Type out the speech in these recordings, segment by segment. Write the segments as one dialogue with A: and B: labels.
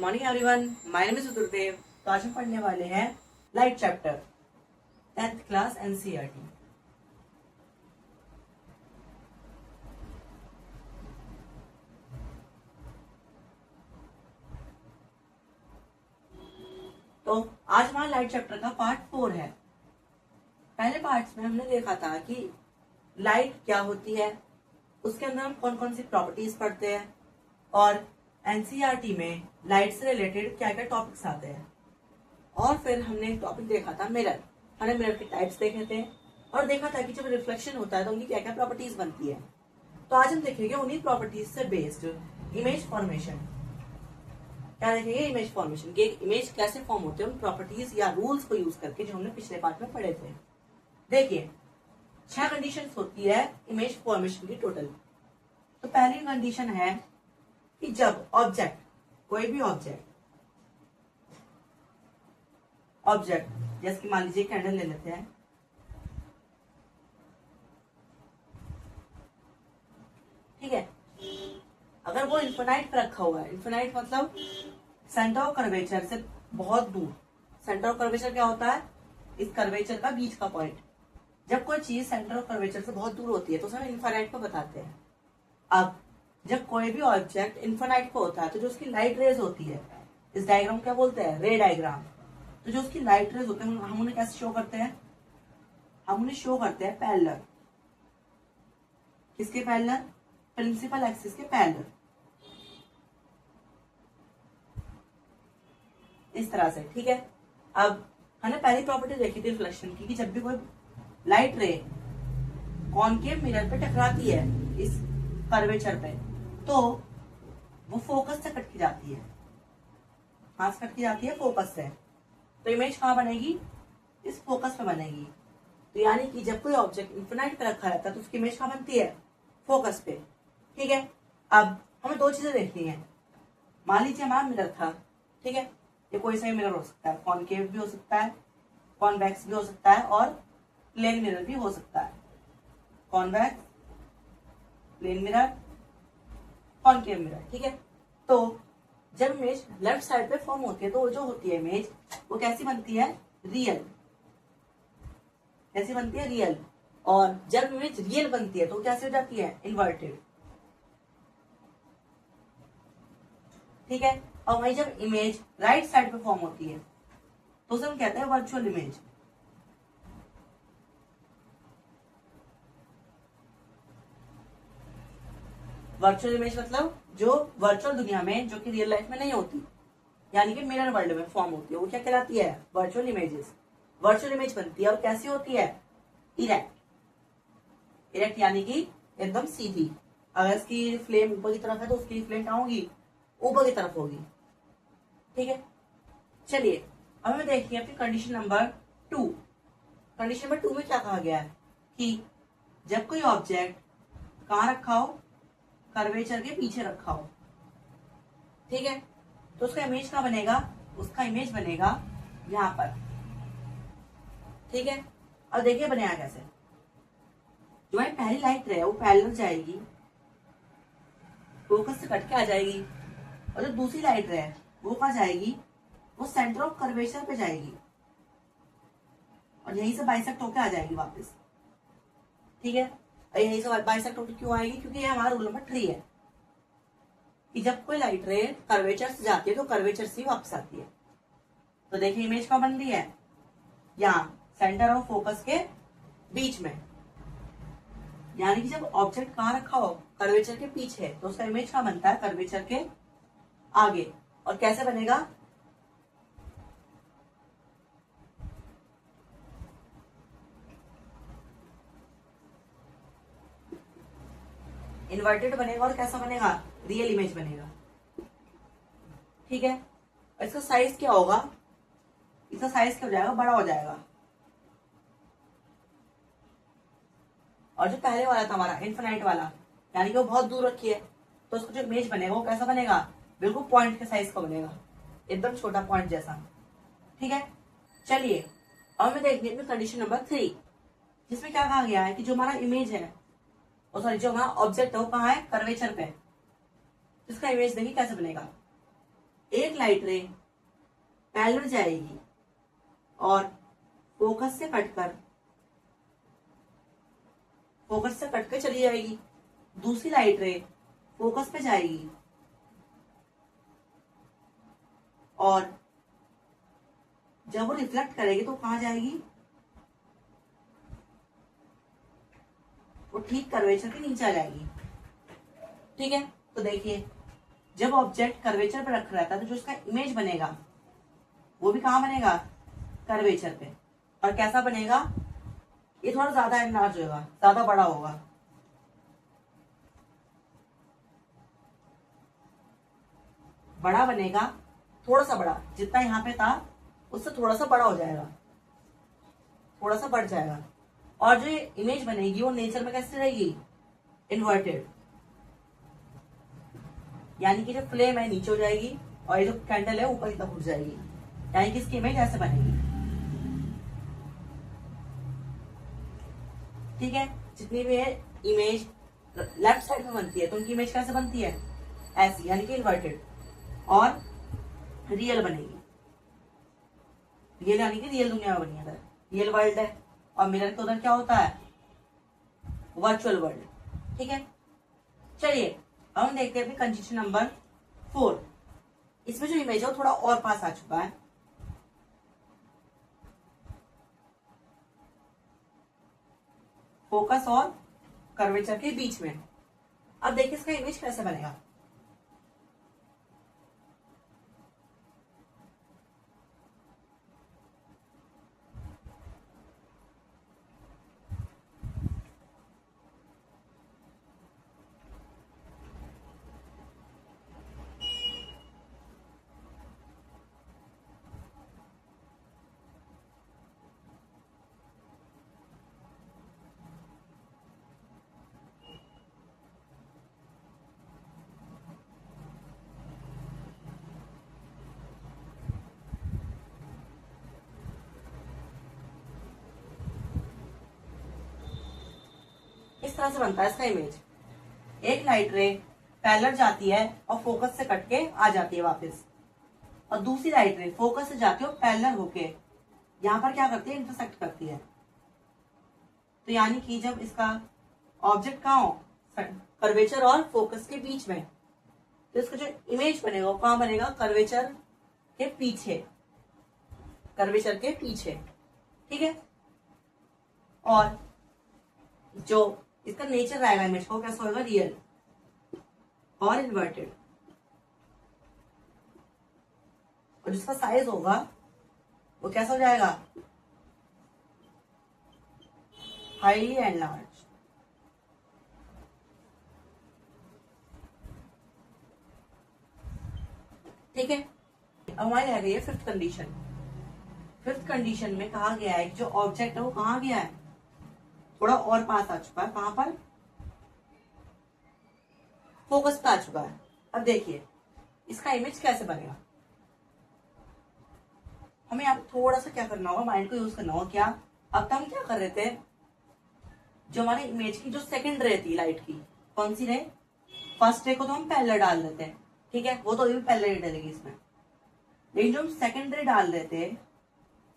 A: Morning everyone, my name is Durdev. तो आज हम पढ़ने वाले हैं light chapter 10th class NCERT. तो आज हमारा लाइट चैप्टर का पार्ट 4 है। पहले पार्ट्स में हमने देखा था कि लाइट क्या होती है, उसके अंदर हम कौन कौन सी प्रॉपर्टीज पढ़ते हैं और एनसीईआरटी में लाइट से रिलेटेड क्या क्या टॉपिक्स आते हैं। और फिर हमने एक टॉपिक देखा था मिरर। हमने मिरर के टाइप्स देखे थे और देखा था कि जब रिफ्लेक्शन होता है तो उनकी क्या क्या प्रॉपर्टीज बनती है। तो आज हम देखेंगे उन्हीं प्रॉपर्टीज से बेस्ड इमेज फॉर्मेशन। क्या देखेंगे? इमेज फॉर्मेशन, ये इमेज कैसे फॉर्म होते हैं उन प्रॉपर्टीज या रूल्स को यूज करके, जो हमने पिछले पार्ट में पढ़े थे। देखिए 6 कंडीशन होती है इमेज फॉर्मेशन की टोटल। तो पहली कंडीशन है कि जब ऑब्जेक्ट, कोई भी ऑब्जेक्ट जैसे कि मान लीजिए कैंडल ले लेते हैं, ठीक है। अगर वो इन्फिनाइट पे रखा हुआ है, इन्फिनाइट मतलब सेंटर ऑफ कर्वेचर से बहुत दूर। सेंटर ऑफ कर्वेचर क्या होता है? इस कर्वेचर का बीच का पॉइंट। जब कोई चीज सेंटर ऑफ कर्वेचर से बहुत दूर होती है तो उसे हम इन्फिनाइट पे बताते हैं। अब जब कोई भी ऑब्जेक्ट इन्फिनाइट पे होता है तो जो उसकी लाइट रेज होती है, इस डायग्राम क्या बोलते हैं? रे डायग्राम। तो जो उसकी लाइट रेज होते हैं हम उन्हें कैसे शो करते हैं? हम उन्हें शो करते हैं पैरेलल। किसके पैरेलल? प्रिंसिपल एक्सिस के पैरेलल। इस तरह से, ठीक है। अब हमने पहली प्रॉपर्टी देखी थी रिफ्लेक्शन की, कि जब भी कोई लाइट रे कॉनकेव मिरर पे टकराती है इस कर्वेचर पे, तो वो फोकस से कट की जाती है। कहां से कट की जाती है? फोकस से। तो इमेज कहां बनेगी? इस फोकस पे बनेगी। तो यानी कि जब कोई ऑब्जेक्ट इन्फिनाइट पे रखा रहता है तो उसकी इमेज कहां बनती है? फोकस पे, ठीक है। अब हमें 2 चीजें देखनी है। मान लीजिए हमारा मिरर था, ठीक है। ये कोई सा मिरर हो सकता है, कॉनकेव भी हो सकता है, कॉन्वेक्स भी हो सकता है और प्लेन मिरर भी हो सकता है। Convex, plane mirror, concave mirror, ठीक है। तो जब इमेज लेफ्ट साइड पे फॉर्म होती है तो वो जो होती है इमेज, वो कैसी बनती है? रियल। कैसी बनती है? रियल। और जब इमेज रियल बनती है तो कैसे हो जाती है? इन्वर्टेड, ठीक है। और वही जब इमेज राइट साइड पे फॉर्म होती है तो उसे हम कहते हैं वर्चुअल इमेज। वर्चुअल इमेज मतलब जो वर्चुअल दुनिया में, जो कि रियल लाइफ में नहीं होती, यानी कि मिरर वर्ल्ड में फॉर्म होती है, वो क्या कहलाती है? Virtual images. वर्चुअल इमेज बनती है और कैसी होती है? इरेक्ट। इरेक्ट यानी कि एकदम सीधी। अगर इसकी फ्लेम ऊपर की तरफ है तो उसकी फ्लेम कहां होगी? ऊपर की तरफ होगी, ठीक है। चलिए अब हमें देखिए अपनी कंडीशन नंबर 2। कंडीशन नंबर 2 में क्या कहा गया है कि जब कोई ऑब्जेक्ट कहां रखा हो? कर्वेचर के पीछे रखा हो, ठीक है। तो उसका इमेज कहां बनेगा? उसका इमेज बनेगा यहां पर, ठीक है। अब देखिए बनेगा कैसे। जो हमारी पहली लाइट है वो पैरेलल जाएगी, फोकस से कट के आ जाएगी। और जो दूसरी लाइट है वो कहां जाएगी? वो सेंटर ऑफ कर्वेचर पे जाएगी और यहीं से बाइसेक्ट होके आ जाएगी वापस, ठीक है। और यहीं से बाइसेक्ट होके क्यों आएगी? क्योंकि ये हमारा रूल नंबर 3 है कि जब कोई लाइट रे कर्वेचर से जाती है तो कर्वेचर से ही वापस आती है। तो देखिए इमेज कहां बन रही है? यहाँ सेंटर ऑफ फोकस के बीच में। यानी कि जब ऑब्जेक्ट कहां रखा हो? कर्वेचर के पीछे, तो उसका इमेज कहां बनता है? कर्वेचर के आगे। और कैसे बनेगा? इन्वर्टेड बनेगा। और कैसा बनेगा? रियल इमेज बनेगा, ठीक है। और इसका साइज क्या होगा? इसका साइज क्या हो जाएगा? बड़ा हो जाएगा। और जो पहले वाला था हमारा इन्फिनाइट वाला, यानी कि वो बहुत दूर रखी है, तो उसका जो इमेज बनेगा वो कैसा बनेगा? बिल्कुल पॉइंट के साइज का बनेगा, एकदम छोटा पॉइंट जैसा, ठीक है। चलिए अब हमें देखिए कंडीशन नंबर 3, जिसमें क्या कहा गया है कि जो हमारा इमेज है, सॉरी जो हमारा ऑब्जेक्ट है वो कहाँ है? कर्वेचर पे। इसका इमेज देखिए कैसे बनेगा। एक लाइट रे पैरेलल जाएगी और फोकस से कटकर चली जाएगी। दूसरी लाइट रे फोकस पे जाएगी और जब वो रिफ्लेक्ट करेगी तो कहां जाएगी, वो ठीक कर्वेचर के नीचे आ जाएगी। ठीक है, तो देखिए जब ऑब्जेक्ट कर्वेचर पे रखा रहता है तो जो उसका इमेज बनेगा वो भी कहां बनेगा, कर्वेचर पे। और कैसा बनेगा, ये थोड़ा ज्यादा एनलार्ज होगा, ज्यादा बड़ा होगा। बड़ा बनेगा, थोड़ा सा बड़ा, जितना यहाँ पे था उससे थोड़ा सा बड़ा हो जाएगा, थोड़ा सा बढ़ जाएगा। और जो इमेज बनेगी वो नेचर में कैसे रहेगी, इन्वर्टेड, यानी कि जो फ्लेम है नीचे हो जाएगी और ये जो कैंडल है ऊपर की तरफ उठ जाएगी, यानी कि इसकी इमेज ऐसे बनेगी। ठीक है, जितनी भी है इमेज लेफ्ट साइड में बनती है तो उनकी इमेज कैसे बनती है, ऐसी, यानी कि इन्वर्टेड। और रियल बनेगी, रियल यानी कि रियल दुनिया में बनी है, रियल वर्ल्ड है। और मिरर के उधर क्या होता है, वर्चुअल वर्ल्ड। ठीक है, चलिए अब हम देखते हैं अपनी कंडीशन नंबर 4। इसमें जो इमेज है वो थोड़ा और पास आ चुका है। फोकस और कर्वेचर के बीच में। अब देखिए इसका इमेज कैसे बनेगा। इस तरह से बनता है इसका इमेज। एक लाइट रे पैरेलल जाती है और फोकस से कट के आ जाती है वापस, और दूसरी लाइट रे फोकस से जाती है और पैरेलल होके यहां पर क्या करती है, इंटरसेक्ट करती है। तो यानी कि जब इसका ऑब्जेक्ट कहाँ हो, कर्वेचर और फोकस के बीच में, तो इसका जो इमेज बनेगा वो कहां बनेगा, कर्वेचर के पीछे, कर्वेचर के पीछे। ठीक है, और जो इसका नेचर रहेगा इमेज को कैसा होगा, रियल और इन्वर्टेड। और जिसका साइज होगा वो कैसा हो जाएगा, हाईली एनलार्ज। ठीक है, अब हमारी आ गई है फिफ्थ कंडीशन। फिफ्थ कंडीशन में कहा गया है कि जो ऑब्जेक्ट है वो कहां गया है, थोड़ा और पास आ चुका है, कहां पर, फोकस पे आ चुका है। अब देखिए इसका इमेज कैसे बनेगा। हमें यहाँ थोड़ा सा क्या करना होगा, माइंड को यूज करना होगा। क्या, अब तक हम क्या कर रहे थे, जो हमारे इमेज की जो सेकंड रे थी लाइट की, कौन सी रे, फर्स्ट रे को तो हम पैरेलल डाल देते हैं। ठीक है, वो तो अभी पैरेलल डलेगी इसमें, लेकिन जो हम सेकंड रे डाल रहे थे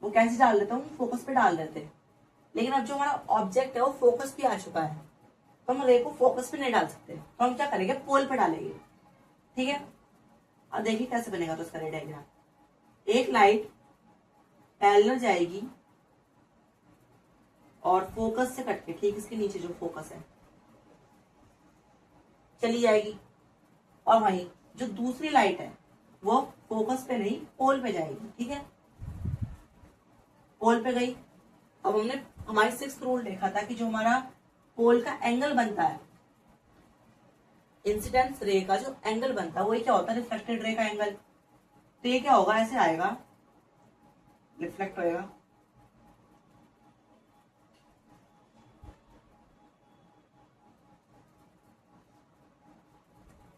A: वो कैसे डाल देते, हम फोकस पे डाल देते। लेकिन अब जो हमारा ऑब्जेक्ट है वो फोकस पे आ चुका है, तो हम रे को फोकस पे नहीं डाल सकते, तो हम क्या करेंगे, पोल पे डालेंगे। ठीक है, अब देखिए कैसे बनेगा तो इसका रे डायग्राम। एक लाइट पैरेलल जाएगी और फोकस से कट के ठीक इसके नीचे जो फोकस है चली जाएगी, और वहीं जो दूसरी लाइट है वो फोकस पे नहीं पोल पे जाएगी। ठीक है, पोल पे गई। अब हमने हमारी 6th रूल देखा था कि जो हमारा पोल का एंगल बनता है, इंसिडेंस रे का जो एंगल बनता है वही क्या होता है, रिफ्लेक्टेड रे का एंगल। तो ये क्या होगा, ऐसे आएगा, रिफ्लेक्ट होएगा,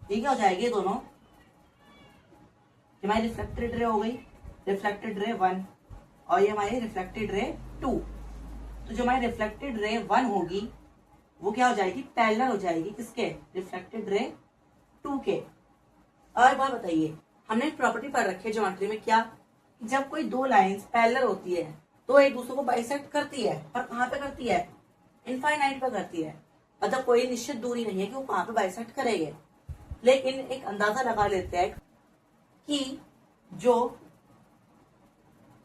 A: ये क्या हो जाएगी, दोनों हमारी रिफ्लेक्टेड रे हो गई, रिफ्लेक्टेड रे 1, और ये हमारी रिफ्लेक्टेड रे 2। तो जो हमारी रिफ्लेक्टेड रे 1 होगी वो क्या हो जाएगी, पैरेलल हो जाएगी किसके, रिफ्लेक्टेड रे 2 के। और बात बताइए, हमने एक प्रॉपर्टी पढ़ रखी है ज्योमेट्री में, क्या, जब कोई दो लाइंस पैरेलल होती है तो एक दूसरे को बाइसेक्ट करती है, पर कहाँ पे करती है, इनफाइनाइट पे करती है। मतलब कोई निश्चित दूरी नहीं है कि वो कहाँ पे बाइसेक्ट करेंगे, लेकिन एक अंदाजा लगा लेते हैं कि जो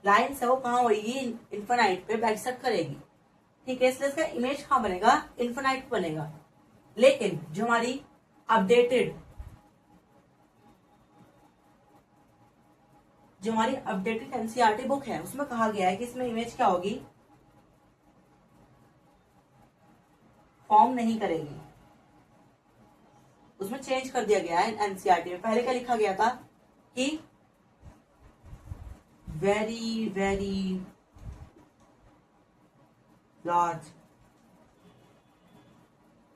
A: लाइन्स है वो कहाँ होगी, इनफाइनाइट पे बाइसेक्ट करेगी। ठीक है, इसलिए इसका इमेज कहाँ बनेगा, इनफाइनाइट बनेगा। लेकिन जो हमारी अपडेटेड एनसीईआरटी बुक है उसमें कहा गया है कि इसमें इमेज क्या होगी, फॉर्म नहीं करेगी। उसमें चेंज कर दिया गया है एनसीईआरटी में। पहले क्या लिखा गया था कि वेरी वेरी लार्ज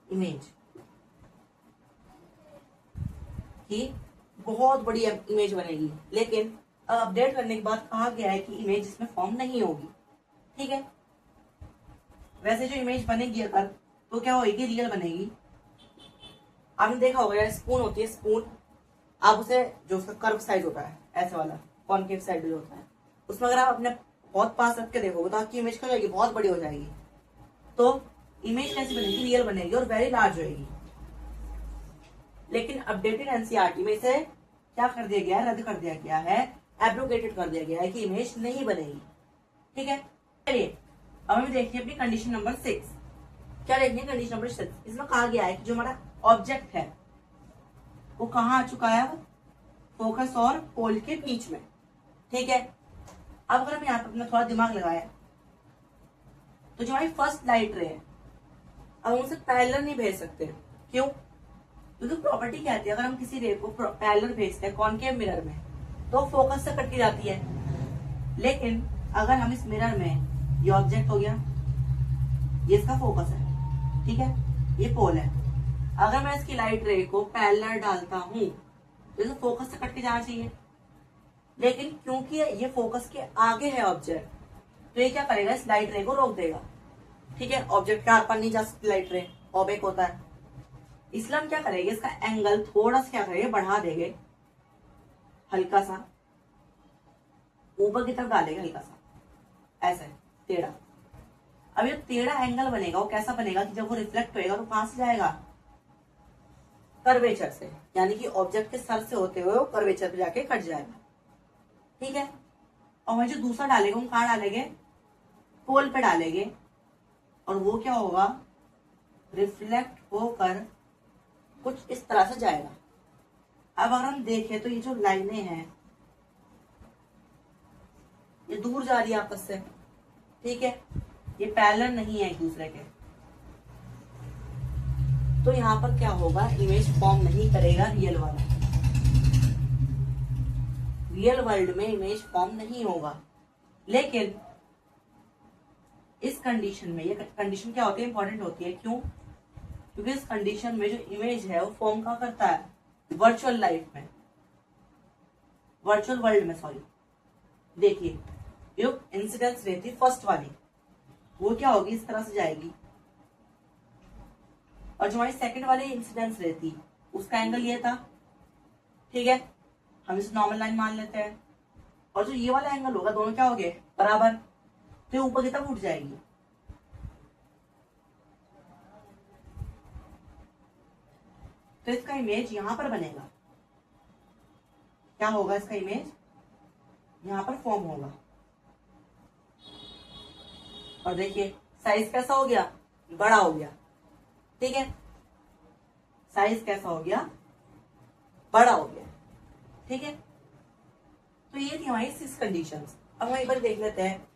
A: इमेज, कि बहुत बड़ी इमेज बनेगी। लेकिन अपडेट करने के बाद कहा गया है कि इमेज इसमें फॉर्म नहीं होगी। ठीक है, वैसे जो इमेज बनेगी अगर, तो क्या होगी, रियल बनेगी। आपने देखा होगा स्पून होती है, स्पून, आप उसे जो उसका कर्व साइज होता है ऐसे वाला कॉनकेव साइड जो होता है, उसमें अगर आप अपने बहुत पास रख के देखोगे तो आपकी इमेज क्या होगी, बहुत बड़ी हो जाएगी। तो इमेज कैसी बनेगी, रियल बनेगी और वेरी लार्ज होगी। लेकिन अपडेटेड एनसीईआरटी में इसे क्या कर दिया गया है, रद्द कर दिया गया है, एब्रोगेटेड कर दिया गया है कि इमेज नहीं बनेगी। ठीक है, चलिए अब हमें देखिए अपनी कंडीशन नंबर 6। क्या देखिए कंडीशन नंबर 6, इसमें कहा गया है कि जो हमारा ऑब्जेक्ट है वो कहाँ आ चुका है, फोकस और पोल के बीच में। ठीक है, अब अगर हम यहाँ पर अपना थोड़ा दिमाग लगाया तो जो हमारी फर्स्ट लाइट रे है, अब हम उसे पैरेलल नहीं भेज सकते। क्यों, क्योंकि प्रॉपर्टी कहती है अगर हम किसी रे को पैरेलल भेजते हैं कॉनकेव मिरर में तो फोकस से कट की जाती है। लेकिन अगर हम इस मिरर में, ये ऑब्जेक्ट हो गया, ये इसका फोकस है, ठीक है, ये पोल है, अगर मैं इसकी लाइट रे को पैरेलल डालता हूं तो इसे फोकस से कट के जाना चाहिए। लेकिन क्योंकि ये फोकस के आगे है ऑब्जेक्ट, तो ये क्या करेगा, इस लाइट रे को रोक देगा। ठीक है, ऑब्जेक्ट के आर पार नहीं जा सकती लाइट रे, ऑब्जेक्ट होता है, इसलिए हम क्या करेंगे, इसका एंगल थोड़ा सा क्या करेंगे, बढ़ा देंगे, हल्का सा ऊपर की तरफ डालेंगे, हल्का सा ऐसे टेढ़ा। अब ये टेढ़ा एंगल बनेगा, वो कैसा बनेगा कि जब वो रिफ्लेक्ट होएगा तो कहां से जाएगा, कर्वेचर से, यानी कि ऑब्जेक्ट के सर से होते हुए वो कर्वेचर पे जाके कट जाएगा। ठीक है, और वही जो दूसरा डालेगा हम कहाँ डालेंगे, पोल पे डालेंगे, और वो क्या होगा, रिफ्लेक्ट होकर कुछ इस तरह से जाएगा। अब अगर हम देखें तो ये जो लाइनें हैं ये दूर जा रही है आपस से। ठीक है, ये पैरेलल नहीं है एक दूसरे के, तो यहां पर क्या होगा, इमेज फॉर्म नहीं करेगा रियल वाला, रियल वर्ल्ड में इमेज फॉर्म नहीं होगा। लेकिन इस कंडीशन में, ये कंडीशन क्या होती है, इंपॉर्टेंट होती है। क्यों, क्योंकि इस कंडीशन में जो इमेज है वो फॉर्म क्या करता है, वर्चुअल लाइफ में, वर्चुअल वर्ल्ड में, सॉरी। देखिए जो इंसिडेंस रहती फर्स्ट वाली, वो क्या होगी, इस तरह से जाएगी, और जो हमारी सेकंड वाली इंसिडेंस रहती उसका एंगल ये था। ठीक है, हम इसे नॉर्मल लाइन मान लेते हैं, और जो ये वाला एंगल होगा, दोनों क्या हो गए, बराबर, तो ऊपर की तरफ उठ जाएगी। तो इसका इमेज यहां पर बनेगा, क्या होगा, इसका इमेज यहां पर फॉर्म होगा। और देखिए साइज कैसा हो गया, बड़ा हो गया। ठीक है, साइज कैसा हो गया, बड़ा हो गया। ठीक है, तो ये थी हमारी 6 कंडीशंस। अब हम एक बार देख लेते हैं,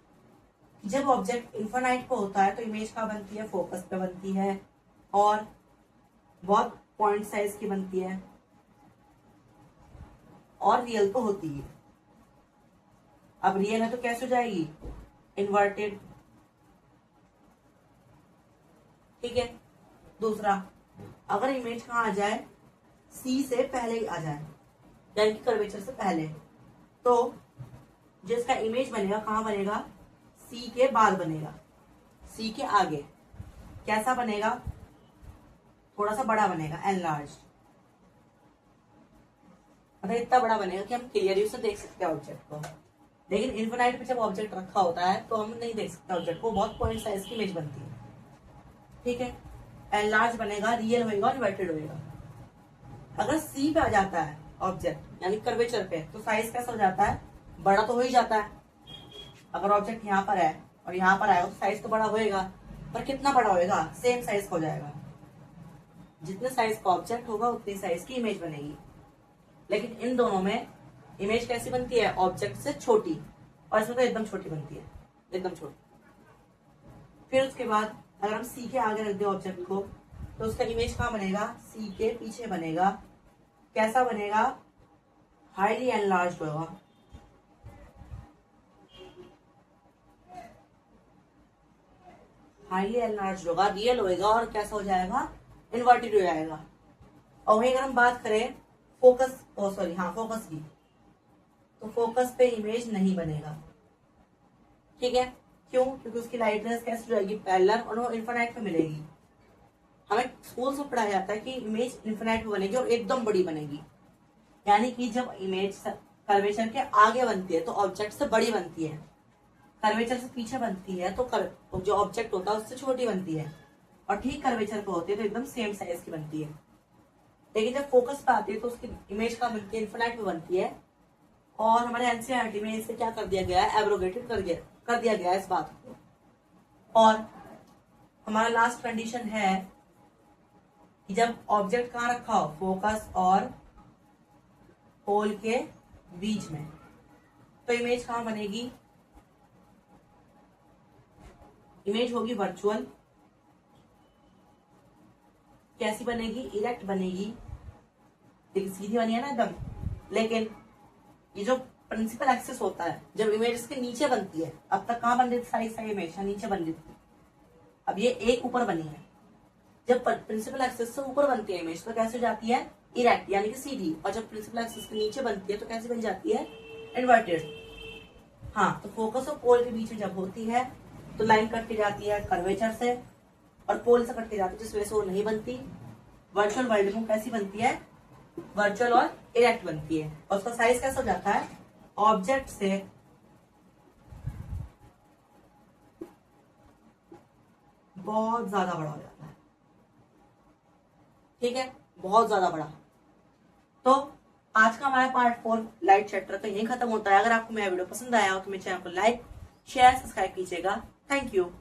A: जब ऑब्जेक्ट इन्फिनाइट को होता है तो इमेज कहाँ बनती है, फोकस पे बनती है, और बहुत पॉइंट साइज की बनती है, और रियल तो होती है। अब रियल है तो कैसे हो जाएगी, इन्वर्टेड। ठीक है, दूसरा, अगर इमेज कहाँ आ जाए, सी से पहले आ जाए, यानी कि कर्वेचर से पहले, तो जो इसका इमेज बनेगा कहाँ बनेगा, सी के बाद बनेगा, सी के आगे। कैसा बनेगा, थोड़ा सा बड़ा बनेगा, एनलार्ज। मतलब इतना बड़ा बनेगा कि हम क्लियरली उसे देख सकते हैं ऑब्जेक्ट को। लेकिन इन्फिनाइट पे जब ऑब्जेक्ट रखा होता है तो हम नहीं देख सकते ऑब्जेक्ट को, बहुत पॉइंट साइज की इमेज बनती है। ठीक है, एनलार्ज बनेगा, रियल होएगा, इन्वर्टेड होएगा। अगर सी पे आ जाता है ऑब्जेक्ट यानी कर्वेचर पे, तो साइज कैसा हो जाता है, बड़ा तो हो ही जाता है। अगर ऑब्जेक्ट यहाँ पर है और यहाँ पर आएगा तो साइज तो बड़ा होएगा, पर कितना बड़ा होएगा, सेम साइज का हो जाएगा। जितने साइज का ऑब्जेक्ट होगा उतनी साइज की इमेज बनेगी। लेकिन इन दोनों में इमेज कैसी बनती है, ऑब्जेक्ट से छोटी, और इसमें तो एकदम छोटी बनती है, एकदम छोटी। फिर उसके बाद अगर हम सी के आगे रख दे ऑब्जेक्ट को, तो उसका इमेज कहाँ बनेगा, सी के पीछे बनेगा। कैसा बनेगा, हाईली एनलार्ज होगा। हाईली एनलार्ज होगा, रियल होएगा, और कैसा हो जाएगा, इन्वर्टेड हो जाएगा। और वही अगर हम बात करें फोकस, फोकस की, तो फोकस पे इमेज नहीं बनेगा। ठीक है, क्यों, क्योंकि उसकी लाइटनेस कैसी हो जाएगी, पैरेलल, और वो इन्फिनाइट पे मिलेगी। हमें स्कूल से पढ़ाया जाता है कि इमेज इन्फिनाइट पे बनेगी और एकदम बड़ी बनेगी। यानी कि जब इमेज कर्वेचर के आगे बनती है तो ऑब्जेक्ट से बड़ी बनती है, कर्वेचर से पीछे बनती है तो जो ऑब्जेक्ट होता है उससे छोटी बनती है, और ठीक कर्वेचर पे होती है तो एकदम सेम साइज की बनती है। लेकिन जब फोकस पे आती है तो उसकी इमेज कहाँ बनती है, इन्फिनाइट पे बनती है। और हमारे एनसीईआरटी में इसे क्या कर दिया गया है, एब्रोगेटेड कर दिया गया है इस बात को। और हमारा लास्ट कंडीशन है कि जब ऑब्जेक्ट कहाँ रखा हो, फोकस और पोल के बीच में, तो इमेज कहाँ बनेगी, इमेज होगी वर्चुअल। कैसी बनेगी, इरेक्ट बनेगी, देखिए सीधी बनी है ना एकदम। लेकिन ये जो प्रिंसिपल एक्सिस होता है, जब इमेज इसके नीचे बनती है, अब तक कहाँ बन रही थी, साइड साइड इमेज नीचे बन रही थी, अब ये एक ऊपर बनी है। जब प्रिंसिपल एक्सिस से ऊपर बनती है इमेज तो कैसे हो जाती है, इरेक्ट यानी कि सीधी। और जब प्रिंसिपल एक्सिस के नीचे बनती है तो कैसे बन जाती है, इन्वर्टेड। हाँ, तो फोकस और पोल के बीच में जब होती है तो लाइन कट के जाती है कर्वेचर से, और पोल से कट के जाती है, जिस वजह से वो नहीं बनती। वर्चुअल वर्ल्ड में कैसी बनती है, वर्चुअल और इरेक्ट बनती है। और उसका साइज कैसा हो जाता है, ऑब्जेक्ट से बहुत ज्यादा बड़ा हो जाता है। ठीक है, बहुत ज्यादा बड़ा। तो आज का हमारा पार्ट 4 लाइट चैप्टर तो यही खत्म होता है। अगर आपको मेरा वीडियो पसंद आया हो तो मेरे चैनल को लाइक, शेयर, सब्सक्राइब कीजिएगा। Thank you.